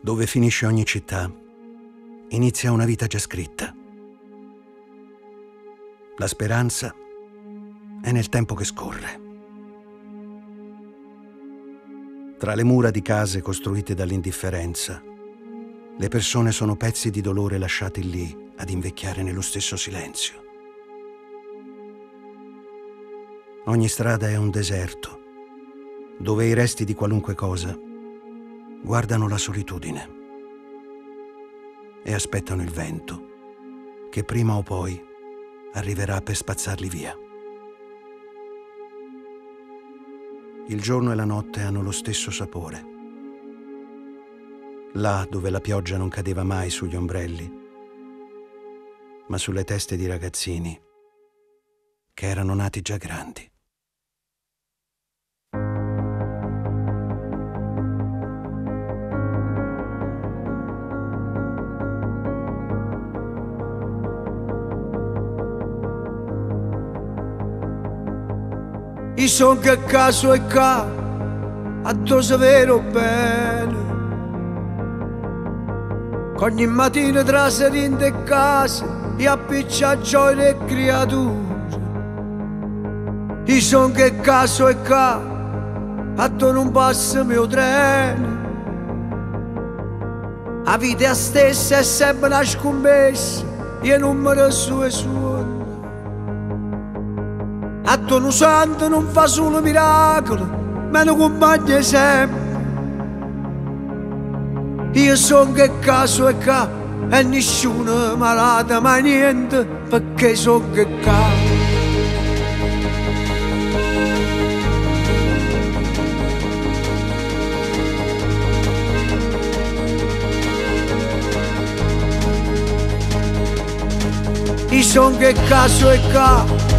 Dove finisce ogni città, inizia una vita già scritta. La speranza è nel tempo che scorre. Tra le mura di case costruite dall'indifferenza, le persone sono pezzi di dolore lasciati lì ad invecchiare nello stesso silenzio. Ogni strada è un deserto, dove i resti di qualunque cosa guardano la solitudine e aspettano il vento che prima o poi arriverà per spazzarli via. Il giorno e la notte hanno lo stesso sapore. Là dove la pioggia non cadeva mai sugli ombrelli, ma sulle teste di ragazzini che erano nati già grandi. I son che caso e ca a dose vero bene, ogni mattina tra serinde e case e appiccia gioia e creature. I son che caso e ca a dove non passa mio treno, la vita stessa è sempre una scommessa e non mi resto e suono. A Dono Santo non fa solo miracoli, ma lo accompagna sempre. Io son che caso e ca e nessuno malata, ma niente, perché son che ca. Io son che caso e ca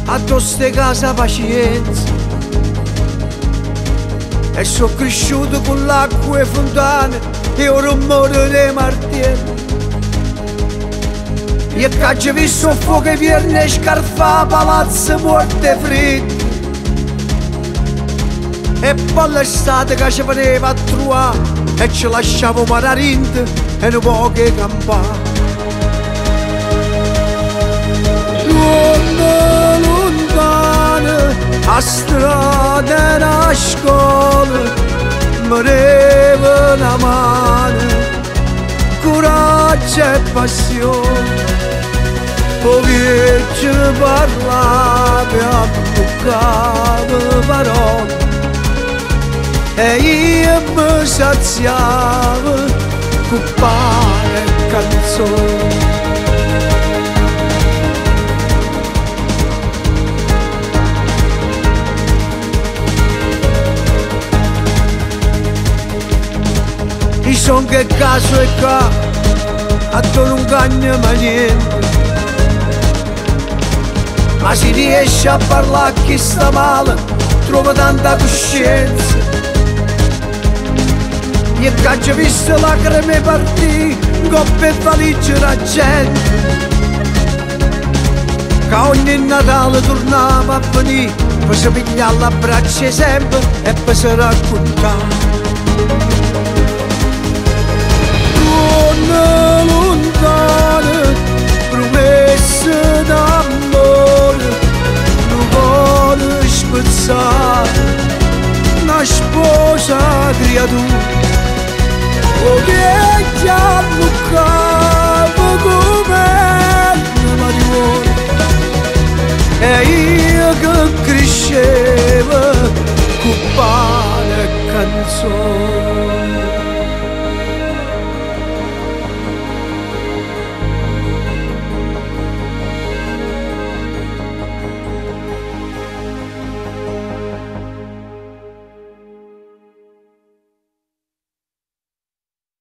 a queste casa pazienza, e sono cresciuto con l'acqua e fontane e il rumore dei martelli. E che ho visto il fuoco e vierne scarfa palazzo morte e freddi, e poi l'estate che ci veniva a trovare e ci lasciavo mararinte e un po' che campare. A strada e a scuola mi deve una mano, coraggio e passione. Poi viaggio parlava e toccava parole, e io mi saziavo con pane e canzoni. I son che caso e ca a dove non cagna mai niente, ma si riesce a parlare a chi sta male, trova tanta coscienza. Io che ho visto lacrime partire in coppia e valigie la gente, che ogni Natale tornava a venire per si pigliare l'abbraccio sempre e per si raccontare. Lontane promesse d'amore, non vuole spezzare una sposa creatura.